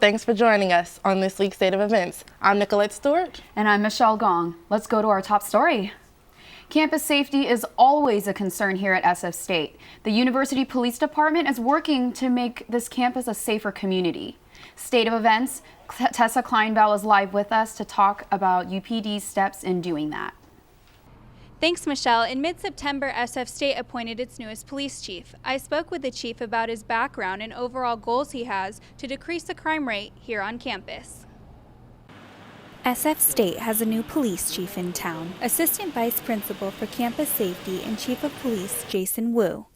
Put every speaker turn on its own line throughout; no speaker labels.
Thanks for joining us on this week's State of Events. I'm Nicolette Stewart.
And I'm Michelle Gong. Let's go to our top story. Campus safety is always a concern here at SF State. The University Police Department is working to make this campus a safer community. State of Events, Tessa Kleinbell is live with us to talk about UPD's steps in doing that.
Thanks, Michelle. In mid-September, SF State appointed its newest police chief. I spoke with the chief about his background and overall goals he has to decrease the crime rate here on campus.
SF State has a new police chief in town, Assistant Vice Principal for Campus Safety and Chief of Police Jason Wu,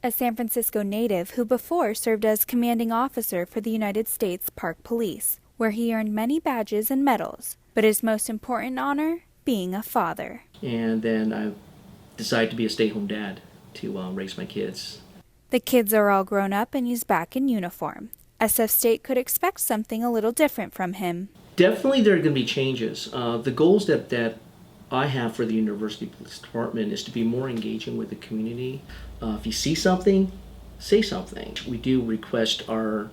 a San Francisco native who before served as commanding officer for the United States Park Police, where he earned many badges and medals, but his most important honor, being a father.
And then I decided to be a stay-home dad to raise my kids.
The kids are all grown up and he's back in uniform. SF State could expect something a little different from him.
Definitely there are going to be changes. The goals that I have for the University Police Department is to be more engaging with the community. If you see something, say something. We do request our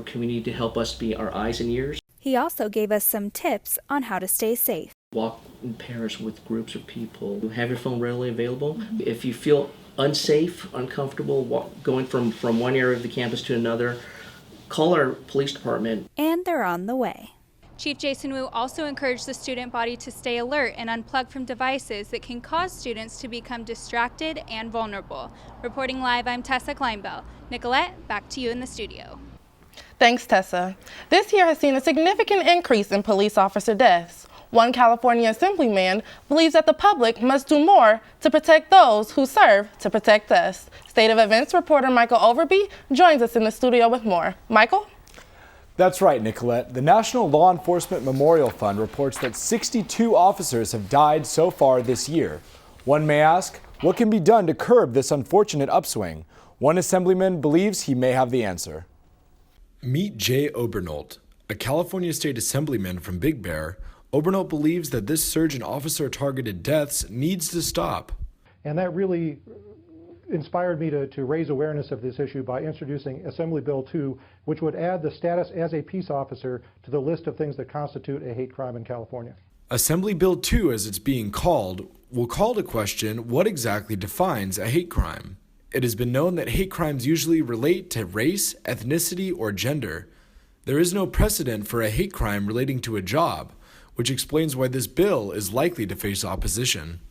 community to help us be our eyes and ears.
He also gave us some tips on how to stay safe.
Walk in pairs with groups of people. Have your phone readily available. If you feel unsafe, uncomfortable going from one area of the campus to another, call our police department.
And they're on the way.
Chief Jason Wu also encouraged the student body to stay alert and unplug from devices that can cause students to become distracted and vulnerable. Reporting live, I'm Tessa Kleinbell. Nicolette, back to you in the studio.
Thanks, Tessa. This year has seen a significant increase in police officer deaths. One California assemblyman believes that the public must do more to protect those who serve to protect us. State of Events reporter Michael Overby joins us in the studio with more. Michael?
That's right, Nicolette. The National Law Enforcement Memorial Fund reports that 62 officers have died so far this year. One may ask, what can be done to curb this unfortunate upswing? One assemblyman believes he may have the answer.
Meet Jay Obernolt, a California State Assemblyman from Big Bear. Obernolt believes that this surge in officer-targeted deaths needs to stop.
And that really inspired me to raise awareness of this issue by introducing Assembly Bill 2, which would add the status as a peace officer to the list of things that constitute a hate crime in California.
Assembly Bill 2, as it's being called, will call to question what exactly defines a hate crime. It has been known that hate crimes usually relate to race, ethnicity, or gender. There is no precedent for a hate crime relating to a job, which explains why this bill is likely to face opposition.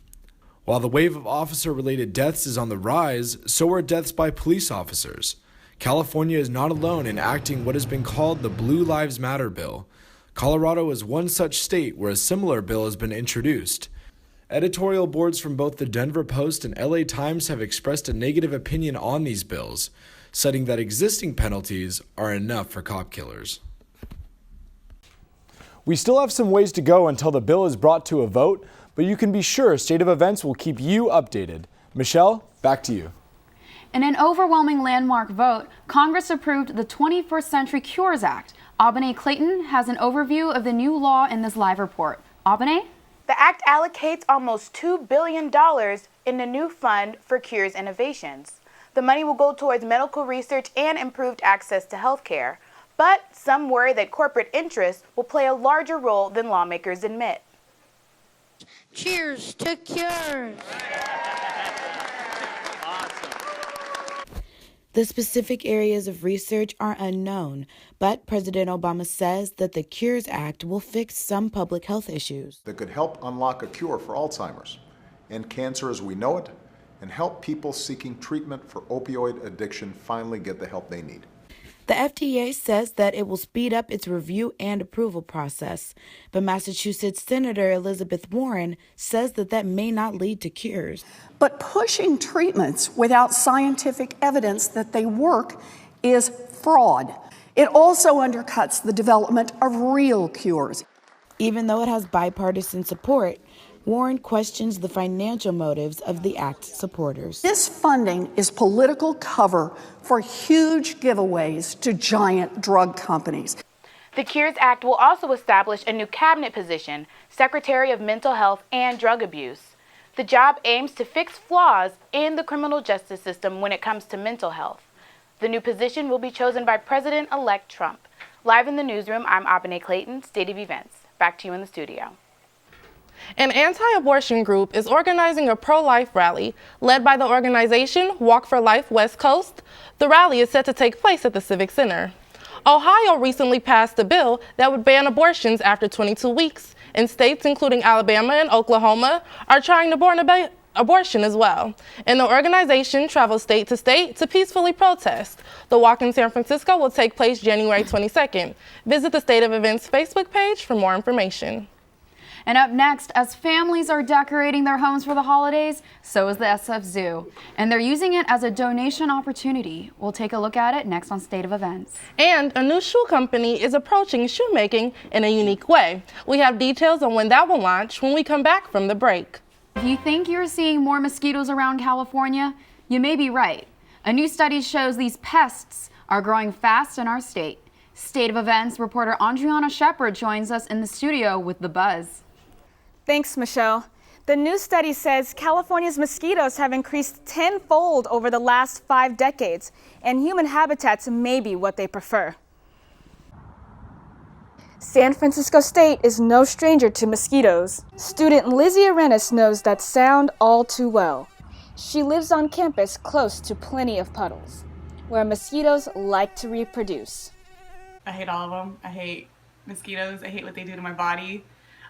While the wave of officer-related deaths is on the rise, so are deaths by police officers. California is not alone in enacting what has been called the Blue Lives Matter bill. Colorado is one such state where a similar bill has been introduced. Editorial boards from both the Denver Post and LA Times have expressed a negative opinion on these bills, citing that existing penalties are enough for cop killers.
We still have some ways to go until the bill is brought to a vote, but you can be sure State of Events will keep you updated. Michelle, back to you.
In an overwhelming landmark vote, Congress approved the 21st Century Cures Act. Abene Clayton has an overview of the new law in this live report. Abene?
The act allocates almost $2 billion in the new fund for cures innovations. The money will go towards medical research and improved access to health care. But some worry that corporate interests will play a larger role than lawmakers admit.
Cheers to cures!
The specific areas of research are unknown, but President Obama says that the Cures Act will fix some public health issues
that could help unlock a cure for Alzheimer's, end cancer as we know it, and help people seeking treatment for opioid addiction finally get the help they need.
The FDA says that it will speed up its review and approval process, but Massachusetts Senator Elizabeth Warren says that may not lead to cures.
But pushing treatments without scientific evidence that they work is fraud. It also undercuts the development of real cures.
Even though it has bipartisan support, Warren questions the financial motives of the Act's supporters.
This funding is political cover for huge giveaways to giant drug companies.
The Cures Act will also establish a new cabinet position, Secretary of Mental Health and Drug Abuse. The job aims to fix flaws in the criminal justice system when it comes to mental health. The new position will be chosen by President-elect Trump. Live in the newsroom, I'm Abene Clayton, State of Events. Back to you in the studio.
An anti-abortion group is organizing a pro-life rally led by the organization Walk for Life West Coast. The rally is set to take place at the Civic Center. Ohio recently passed a bill that would ban abortions after 22 weeks, and states including Alabama and Oklahoma are trying to ban abortion as well. And the organization travels state to peacefully protest. The walk in San Francisco will take place January 22nd. Visit the State of Events Facebook page for more information.
And up next, as families are decorating their homes for the holidays, so is the SF Zoo. And they're using it as a donation opportunity. We'll take a look at it next on State of Events.
And a new shoe company is approaching shoemaking in a unique way. We have details on when that will launch when we come back from the break.
If you think you're seeing more mosquitoes around California, you may be right. A new study shows these pests are growing fast in our state. State of Events reporter Andriana Shepard joins us in the studio with the buzz.
Thanks, Michelle. The new study says California's mosquitoes have increased tenfold over the last 5 decades, and human habitats may be what they prefer. San Francisco State is no stranger to mosquitoes. Student Lizzie Arenas knows that sound all too well. She lives on campus close to plenty of puddles, where mosquitoes like to reproduce.
I hate all of them. I hate mosquitoes. I hate what they do to my body.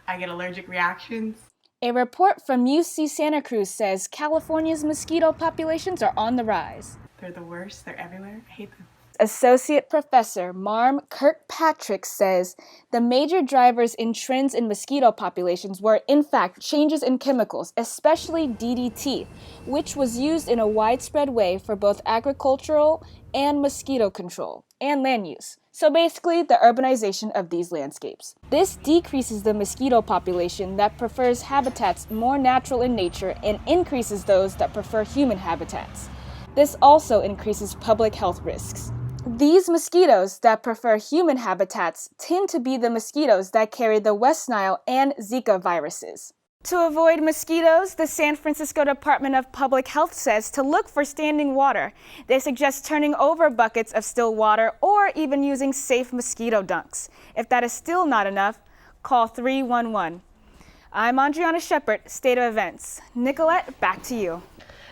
I get allergic reactions.
A report from UC Santa Cruz says California's mosquito populations are on the rise.
They're the worst. They're everywhere. I hate them.
Associate Professor Marm Kirkpatrick says the major drivers in trends in mosquito populations were, in fact, changes in chemicals, especially DDT, which was used in a widespread way for both agricultural and mosquito control and land use. So basically, the urbanization of these landscapes. This decreases the mosquito population that prefers habitats more natural in nature and increases those that prefer human habitats. This also increases public health risks. These mosquitoes that prefer human habitats tend to be the mosquitoes that carry the West Nile and Zika viruses. To avoid mosquitoes, the San Francisco Department of Public Health says to look for standing water. They suggest turning over buckets of still water or even using safe mosquito dunks. If that is still not enough, call 311. I'm Andriana Shepard, State of Events. Nicolette, back to you.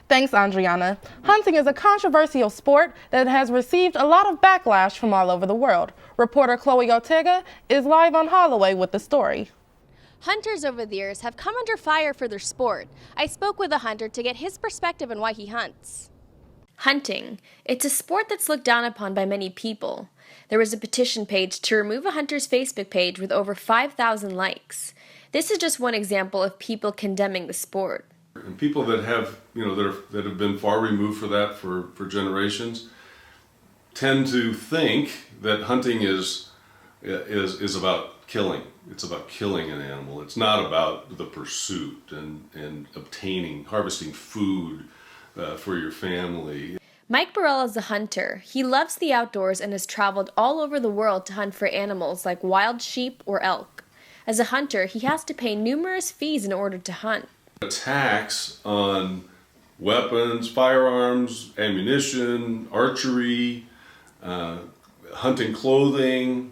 Thanks, Andriana. Hunting is a controversial sport that has received a lot of backlash from all over the world. Reporter Chloe Ortega is live on Holloway with the story.
Hunters over the years have come under fire for their sport. I spoke with a hunter to get his perspective on why he hunts. Hunting. It's a sport that's looked down upon by many people. There was a petition page to remove a hunter's Facebook page with over 5,000 likes. This is just one example of people condemning the sport.
And people that have, that have been far removed for that for generations tend to think that hunting is about killing. It's about killing an animal. It's not about the pursuit and harvesting food for your family.
Mike Burrell is a hunter. He loves the outdoors and has traveled all over the world to hunt for animals like wild sheep or elk. As a hunter, he has to pay numerous fees in order to hunt.
Attacks on weapons, firearms, ammunition, archery, hunting clothing,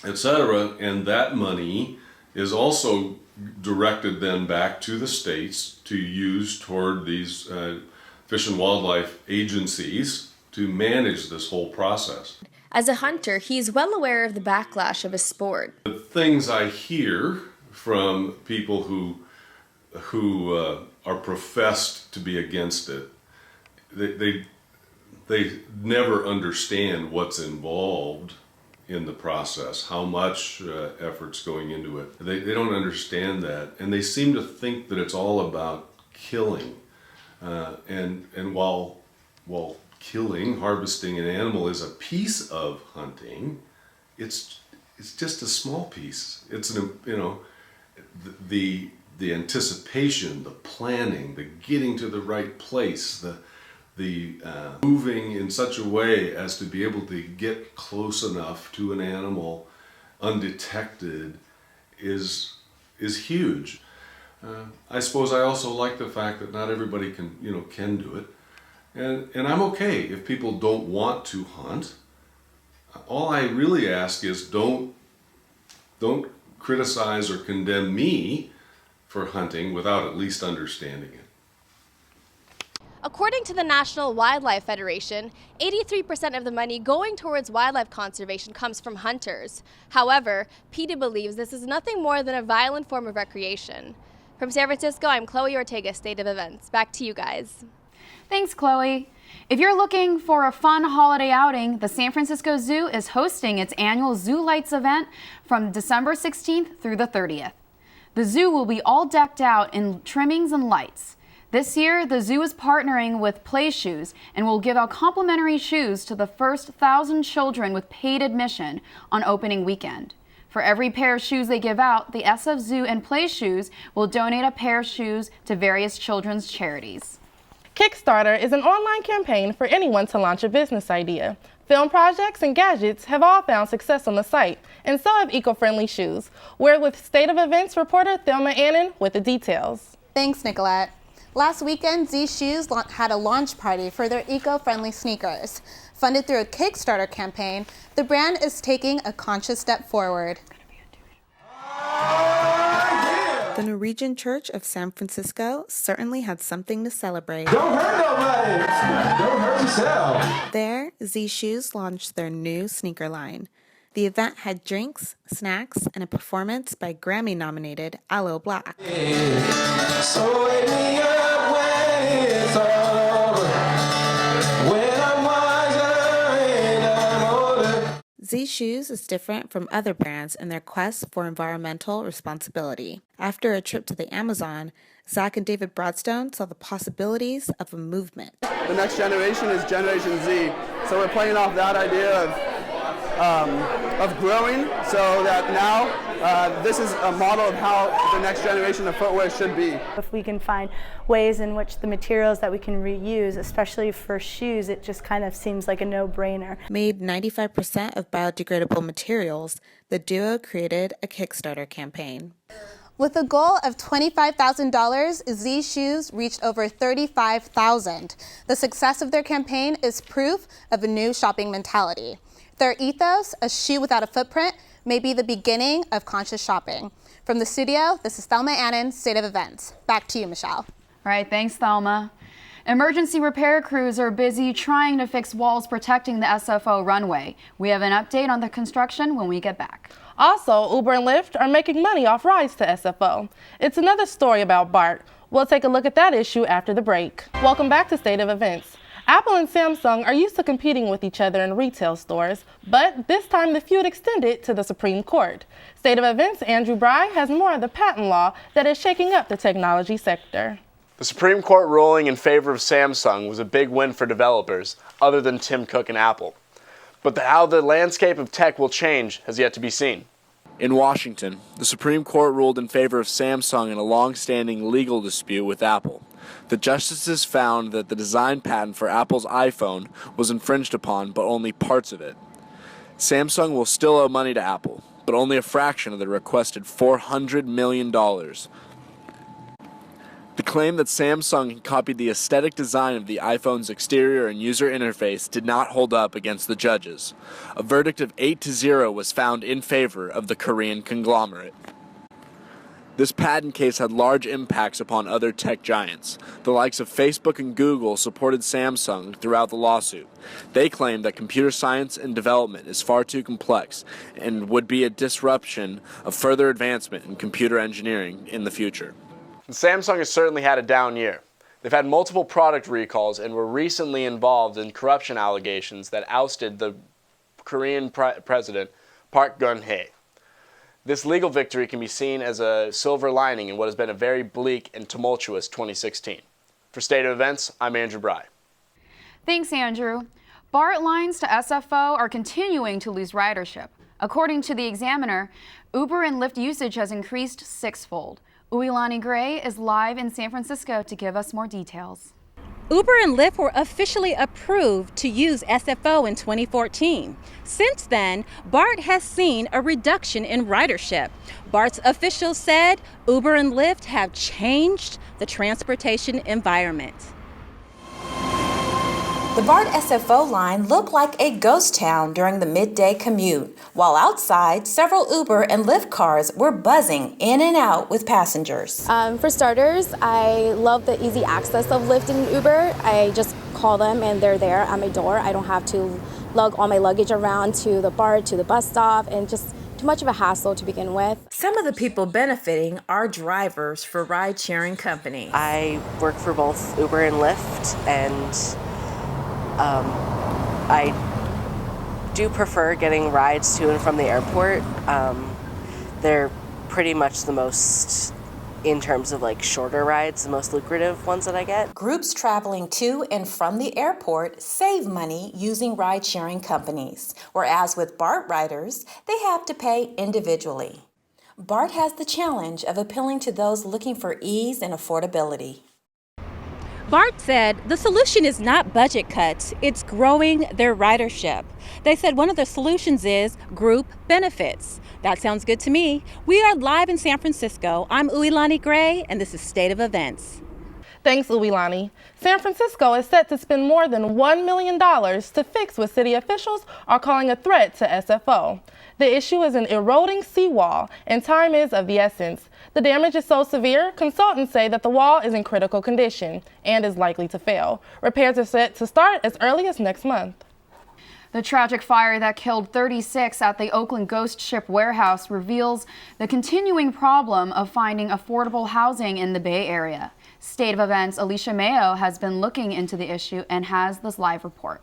etc. And that money is also directed then back to the states to use toward these fish and wildlife agencies to manage this whole process.
As a hunter, he is well aware of the backlash of his sport.
The things I hear from people who are professed to be against it, they never understand what's involved in the process, how much effort's going into it. They don't understand that, and they seem to think that it's all about killing. And while killing, harvesting an animal is a piece of hunting, it's just a small piece. It's the anticipation, the planning, the getting to the right place, the moving in such a way as to be able to get close enough to an animal undetected is huge. I suppose I also like the fact that not everybody can do it, and I'm okay if people don't want to hunt. all I really ask is don't criticize or condemn me for hunting without at least understanding it.
According to the National Wildlife Federation, 83% of the money going towards wildlife conservation comes from hunters. However, PETA believes this is nothing more than a violent form of recreation. From San Francisco, I'm Chloe Ortega, State of Events. Back to you guys.
Thanks, Chloe. If you're looking for a fun holiday outing, the San Francisco Zoo is hosting its annual Zoo Lights event from December 16th through the 30th. The zoo will be all decked out in trimmings and lights. This year, the zoo is partnering with Play Shoes and will give out complimentary shoes to the first 1,000 children with paid admission on opening weekend. For every pair of shoes they give out, the SF Zoo and Play Shoes will donate a pair of shoes to various children's charities.
Kickstarter is an online campaign for anyone to launch a business idea. Film projects and gadgets have all found success on the site, and so have eco-friendly shoes. We're with State of Events reporter Thelma Annan with the details.
Thanks, Nicolette. Last weekend, Z Shoes had a launch party for their eco-friendly sneakers. Funded through a Kickstarter campaign, the brand is taking a conscious step forward.
The Norwegian Church of San Francisco certainly had something to celebrate.
Don't hurt nobody! Don't hurt yourself!
There, Z Shoes launched their new sneaker line. The event had drinks, snacks, and a performance by Grammy-nominated Aloe Black.
So wake me up when it's all over. When I'm wiser and I'm older.
Z Shoes is different from other brands in their quest for environmental responsibility. After a trip to the Amazon, Zach and David Broadstone saw the possibilities of a movement.
The next generation is Generation Z, so we're playing off that idea of growing, so that now this is a model of how the next generation of footwear should be.
If we can find ways in which the materials that we can reuse, especially for shoes, it just kind of seems like a no-brainer.
Made 95% of biodegradable materials, the duo created a Kickstarter campaign.
With a goal of $25,000, Z Shoes reached over $35,000. The success of their campaign is proof of a new shopping mentality. Their ethos, a shoe without a footprint, may be the beginning of conscious shopping. From the studio, this is Thelma Annan, State of Events. Back to you, Michelle.
All right, thanks, Thelma. Emergency repair crews are busy trying to fix walls protecting the SFO runway. We have an update on the construction when we get back.
Also, Uber and Lyft are making money off rides to SFO. It's another story about BART. We'll take a look at that issue after the break. Welcome back to State of Events. Apple and Samsung are used to competing with each other in retail stores, but this time the feud extended to the Supreme Court. State of Events' Andrew Bry has more of the patent law that is shaking up the technology sector.
The Supreme Court ruling in favor of Samsung was a big win for developers, other than Tim Cook and Apple. But how the landscape of tech will change has yet to be seen. In Washington, the Supreme Court ruled in favor of Samsung in a long-standing legal dispute with Apple. The justices found that the design patent for Apple's iPhone was infringed upon, but only parts of it. Samsung will still owe money to Apple, but only a fraction of the requested $400 million. The claim that Samsung copied the aesthetic design of the iPhone's exterior and user interface did not hold up against the judges. A verdict of 8-0 was found in favor of the Korean conglomerate. This patent case had large impacts upon other tech giants. The likes of Facebook and Google supported Samsung throughout the lawsuit. They claimed that computer science and development is far too complex and would be a disruption of further advancement in computer engineering in the future. Samsung has certainly had a down year. They've had multiple product recalls and were recently involved in corruption allegations that ousted the Korean president Park Geun-hye. This legal victory can be seen as a silver lining in what has been a very bleak and tumultuous 2016. For State of Events, I'm Andrew Bry.
Thanks, Andrew. BART lines to SFO are continuing to lose ridership. According to the Examiner, Uber and Lyft usage has increased sixfold. Uilani Gray is live in San Francisco to give us more details.
Uber and Lyft were officially approved to use SFO in 2014. Since then, BART has seen a reduction in ridership. BART's officials said Uber and Lyft have changed the transportation environment.
The BART SFO line looked like a ghost town during the midday commute, while outside, several Uber and Lyft cars were buzzing in and out with passengers.
For starters, I love the easy access of Lyft and Uber. I just call them and they're there at my door. I don't have to lug all my luggage around to the BART, to the bus stop, and just too much of a hassle to begin with.
Some of the people benefiting are drivers for ride-sharing companies.
I work for both Uber and Lyft, and I do prefer getting rides to and from the airport. They're pretty much the most, in terms of like shorter rides, the most lucrative ones that I get.
Groups traveling to and from the airport save money using ride-sharing companies, whereas with BART riders, they have to pay individually. BART has the challenge of appealing to those looking for ease and affordability.
BART said the solution is not budget cuts, it's growing their ridership. They said one of the solutions is group benefits. That sounds good to me. We are live in San Francisco. I'm Uilani Gray, and this is State of Events.
Thanks, Uilani. San Francisco is set to spend more than $1 million to fix what city officials are calling a threat to SFO. The issue is an eroding seawall, and time is of the essence. The damage is so severe, consultants say that the wall is in critical condition and is likely to fail. Repairs are set to start as early as next month.
The tragic fire that killed 36 at the Oakland Ghost Ship warehouse reveals the continuing problem of finding affordable housing in the Bay Area. State of Events' Alicia Mayo has been looking into the issue and has this live report.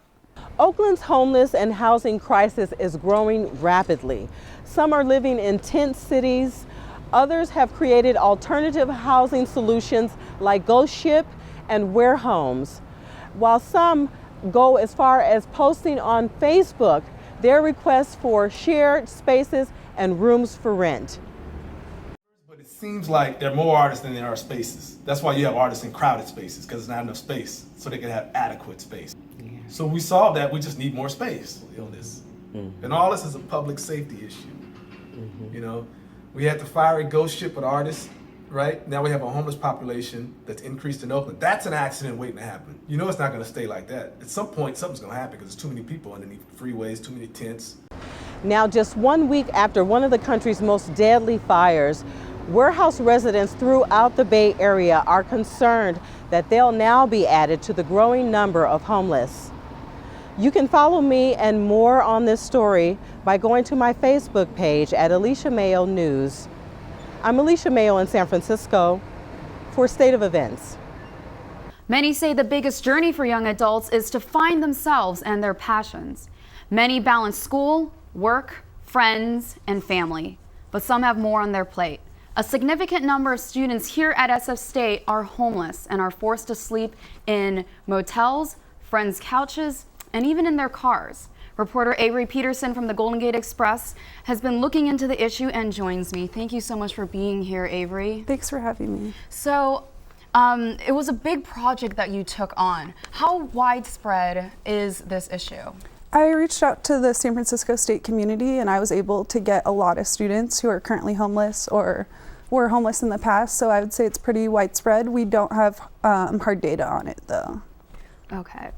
Oakland's homeless and housing crisis is growing rapidly. Some are living in tent cities. Others have created alternative housing solutions like Ghost Ship and Ware Homes. While some go as far as posting on Facebook their requests for shared spaces and rooms for rent.
But it seems like there are more artists than there are spaces. That's why you have artists in crowded spaces, because there's not enough space, so they can have adequate space. Yeah. So we solved that, we just need more space on this. Mm-hmm. And all this is a public safety issue. Mm-hmm. You know, we had the fiery Ghost Ship with artists, right? Now we have a homeless population that's increased in Oakland. That's an accident waiting to happen. You know it's not gonna stay like that. At some point, something's gonna happen because there's too many people underneath freeways, too many tents.
Now, just 1 week after one of the country's most deadly fires, warehouse residents throughout the Bay Area are concerned that they'll now be added to the growing number of homeless. You can follow me and more on this story by going to my Facebook page at Alicia Mayo News. I'm Alicia Mayo in San Francisco for State of Events.
Many say the biggest journey for young adults is to find themselves and their passions. Many balance school, work, friends, and family, but some have more on their plate. A significant number of students here at SF State are homeless and are forced to sleep in motels, friends' couches, and even in their cars. Reporter Avery Peterson from the Golden Gate Express has been looking into the issue and joins me. Thank you so much for being here, Avery.
Thanks for having me.
So, it was a big project that you took on. How widespread is this issue?
I reached out to the San Francisco State community, and I was able to get a lot of students who are currently homeless or were homeless in the past, so I would say it's pretty widespread. We don't have hard data on it, though.
Okay.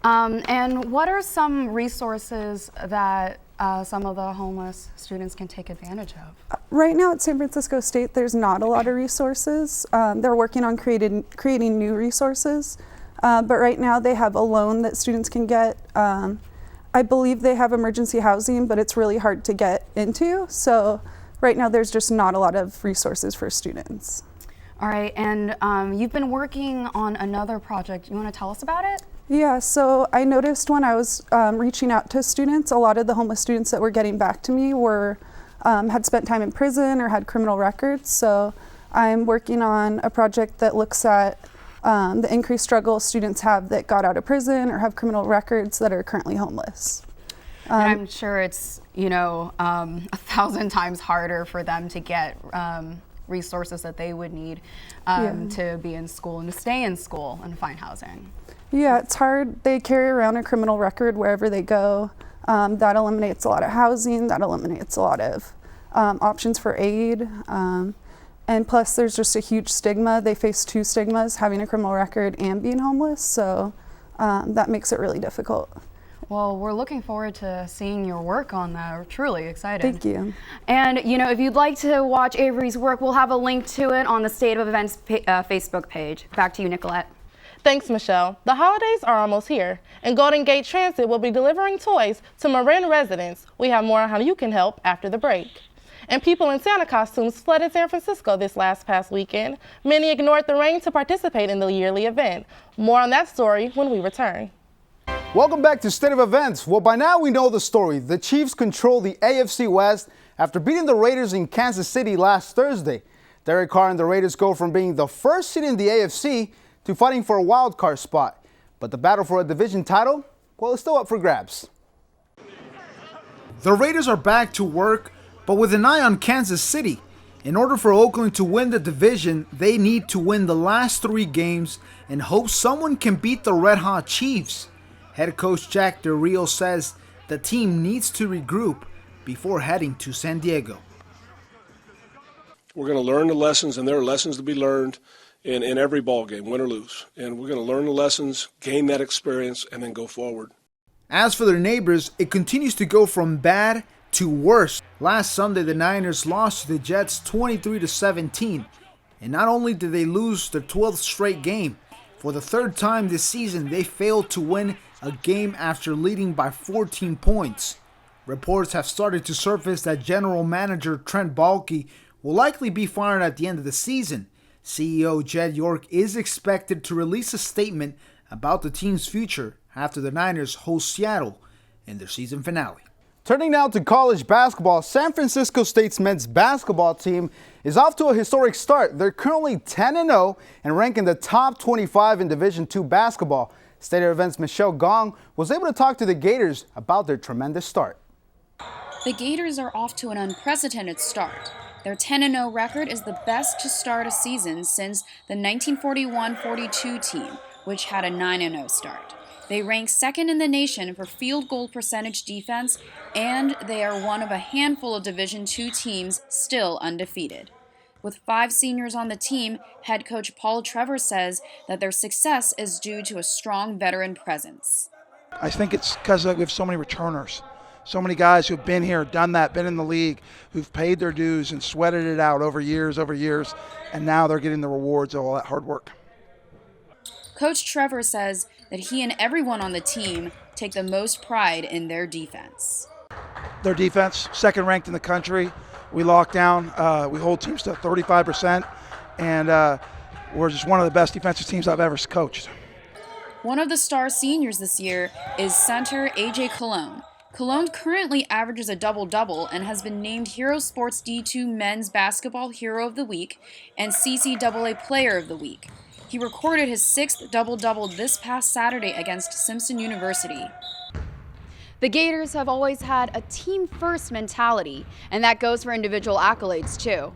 And what are some resources that some of the homeless students can take advantage of?
Right now at San Francisco State, there's not a lot of resources. They're working on creating new resources, but right now they have a loan that students can get. I believe they have emergency housing, but it's really hard to get into. So right now there's just not a lot of resources for students.
All right, and you've been working on another project. You want to tell us about it?
Yeah, so I noticed when I was reaching out to students, a lot of the homeless students that were getting back to me were had spent time in prison or had criminal records. So I'm working on a project that looks at the increased struggle students have that got out of prison or have criminal records that are currently homeless.
And I'm sure it's, 1,000 times harder for them to get resources that they would need to be in school and to stay in school and find housing.
Yeah, it's hard. They carry around a criminal record wherever they go. That eliminates a lot of housing. That eliminates a lot of options for aid. And plus, there's just a huge stigma. They face two stigmas, having a criminal record and being homeless. So that makes it really difficult.
Well, we're looking forward to seeing your work on that. We're truly excited.
Thank you.
And, you know, if you'd like to watch Avery's work, we'll have a link to it on the State of Events Facebook page. Back to you, Nicolette.
Thanks, Michelle. The holidays are almost here, and Golden Gate Transit will be delivering toys to Marin residents. We have more on how you can help after the break. And people in Santa costumes flooded San Francisco this past weekend. Many ignored the rain to participate in the yearly event. More on that story when we return.
Welcome back to State of Events. Well, by now we know the story. The Chiefs control the AFC West after beating the Raiders in Kansas City last Thursday. Derek Carr and the Raiders go from being the first seed in the AFC to fighting for a wild card spot. But the battle for a division title, well, it's still up for grabs.
The Raiders are back to work, but with an eye on Kansas City. In order for Oakland to win the division, they need to win the last 3 games and hope someone can beat the Red Hot Chiefs. Head coach Jack Del Rio says the team needs to regroup before heading to San Diego.
We're going to learn the lessons, and there are lessons to be learned in every ball game, win or lose. And we're going to learn the lessons, gain that experience, and then go forward.
As for their neighbors, it continues to go from bad to worse. Last Sunday, the Niners lost to the Jets 23-17. And not only did they lose their 12th straight game, for the 3rd time this season, they failed to win a game after leading by 14 points. Reports have started to surface that general manager Trent Baalke will likely be fired at the end of the season. CEO Jed York is expected to release a statement about the team's future after the Niners host Seattle in their season finale.
Turning now to college basketball, San Francisco State's men's basketball team is off to a historic start. They're currently 10-0 and rank in the top 25 in Division II basketball. State of Events' Michelle Gong was able to talk to the Gators about their tremendous start.
The Gators are off to an unprecedented start. Their 10-0 record is the best to start a season since the 1941-42 team, which had a 9-0 start. They rank 2nd in the nation for field goal percentage defense, and they are one of a handful of Division II teams still undefeated. With 5 seniors on the team, head coach Paul Trevor says that their success is due to a strong veteran presence.
I think it's because we have so many returners. So many guys who've been here, done that, been in the league, who've paid their dues and sweated it out over years, and now they're getting the rewards of all that hard work.
Coach Trevor says that he and everyone on the team take the most pride in their defense.
Their defense, 2nd ranked in the country. We lock down, we hold teams to 35%, and we're just one of the best defensive teams I've ever coached.
One of the star seniors this year is center AJ Cologne. Cologne currently averages a double-double and has been named Hero Sports D2 Men's Basketball Hero of the Week and CCAA Player of the Week. He recorded his 6th double-double this past Saturday against Simpson University. The Gators have always had a team-first mentality, and that goes for individual accolades too.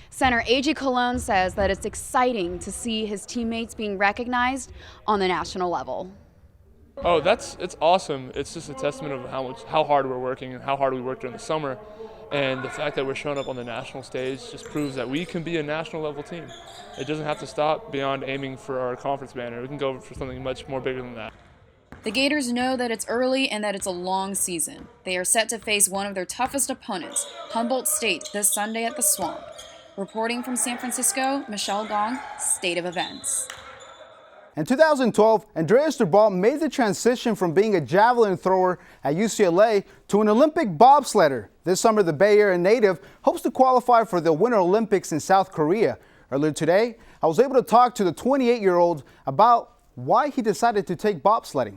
Center AJ Cologne says that it's exciting to see his teammates being recognized on the national level.
Oh, it's awesome. It's just a testament of how hard we're working and how hard we worked during the summer. And the fact that we're showing up on the national stage just proves that we can be a national level team. It doesn't have to stop beyond aiming for our conference banner. We can go for something much more bigger than that.
The Gators know that it's early and that it's a long season. They are set to face one of their toughest opponents, Humboldt State, this Sunday at the Swamp. Reporting from San Francisco, Michelle Gong, State of Events.
In 2012, Andreas Durball made the transition from being a javelin thrower at UCLA to an Olympic bobsledder. This summer, the Bay Area native hopes to qualify for the Winter Olympics in South Korea. Earlier today, I was able to talk to the 28-year-old about why he decided to take bobsledding.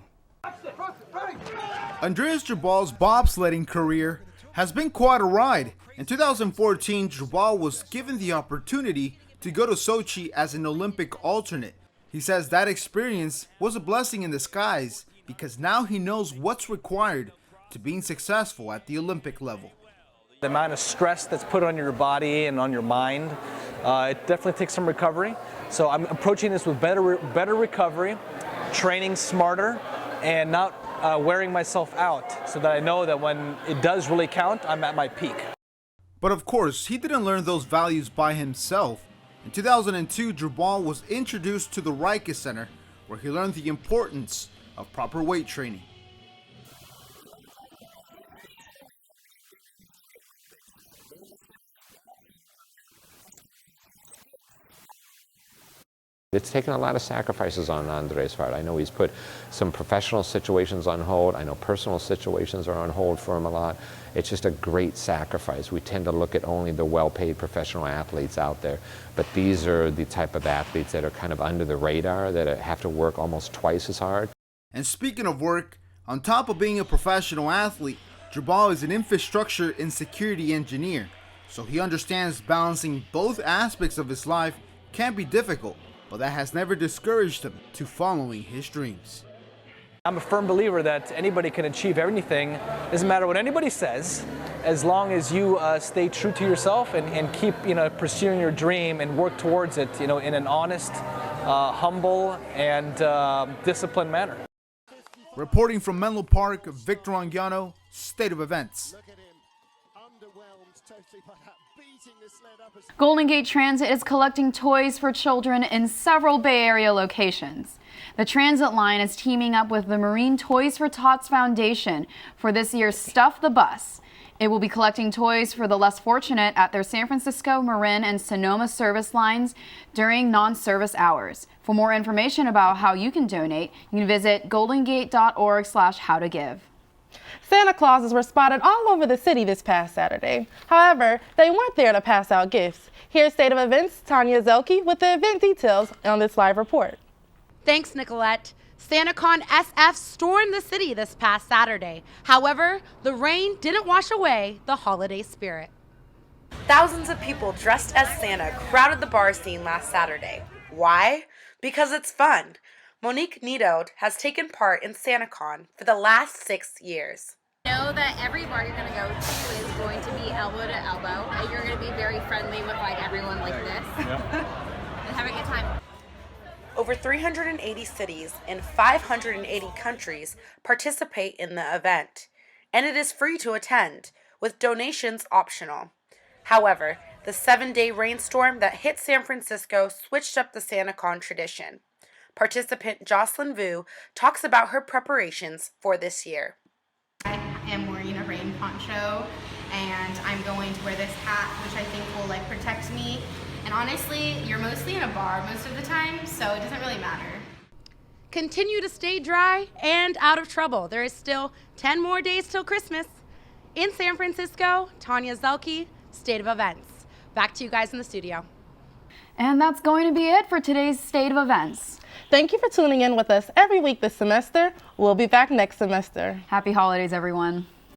Andreas Durball's bobsledding career has been quite a ride. In 2014, Durball was given the opportunity to go to Sochi as an Olympic alternate. He says that experience was a blessing in disguise because now he knows what's required to being successful at the Olympic level.
The amount of stress that's put on your body and on your mind, it definitely takes some recovery. So I'm approaching this with better recovery, training smarter, and not wearing myself out so that I know that when it does really count, I'm at my peak.
But of course, he didn't learn those values by himself. In 2002, Durball was introduced to the Riekes Center, where he learned the importance of proper weight training.
It's taken a lot of sacrifices on Andres' part. I know he's put some professional situations on hold. I know personal situations are on hold for him a lot. It's just a great sacrifice. We tend to look at only the well-paid professional athletes out there, but these are the type of athletes that are kind of under the radar, that have to work almost twice as hard.
And speaking of work, on top of being a professional athlete, Jabal is an infrastructure and security engineer, so he understands balancing both aspects of his life can be difficult, but that has never discouraged him to following his dreams.
I'm a firm believer that anybody can achieve anything. Doesn't matter what anybody says, as long as you stay true to yourself and keep pursuing your dream and work towards it in an honest, humble, and disciplined manner.
Reporting from Menlo Park, Victor Anguiano, State of Events.
Golden Gate Transit is collecting toys for children in several Bay Area locations. The transit line is teaming up with the Marine Toys for Tots Foundation for this year's Stuff the Bus. It will be collecting toys for the less fortunate at their San Francisco, Marin, and Sonoma service lines during non-service hours. For more information about how you can donate, you can visit goldengate.org/howtogive.
Santa Clauses were spotted all over the city this past Saturday. However, they weren't there to pass out gifts. Here's State of Events' Tanya Zelke with the event details on this live report.
Thanks, Nicolette. SantaCon SF stormed the city this past Saturday. However, the rain didn't wash away the holiday spirit. Thousands of people dressed as Santa crowded the bar scene last Saturday. Why? Because it's fun. Monique Nido has taken part in SantaCon for the last 6 years.
Know that every bar you're going to go to is going to be elbow to elbow. You're going to be very friendly with everyone like this. And have a good time.
Over 380 cities in 580 countries participate in the event, and it is free to attend, with donations optional. However, the 7-day rainstorm that hit San Francisco switched up the SantaCon tradition. Participant Jocelyn Vu talks about her preparations for this year.
I am wearing a rain poncho, and I'm going to wear this hat, which I think will protect me. And honestly, you're mostly in a bar most of the time, so it doesn't really matter.
Continue to stay dry and out of trouble. There is still 10 more days till Christmas. In San Francisco, Tanya Zelke, State of Events. Back to you guys in the studio.
And that's going to be it for today's State of Events.
Thank you for tuning in with us every week this semester. We'll be back next semester.
Happy holidays, everyone.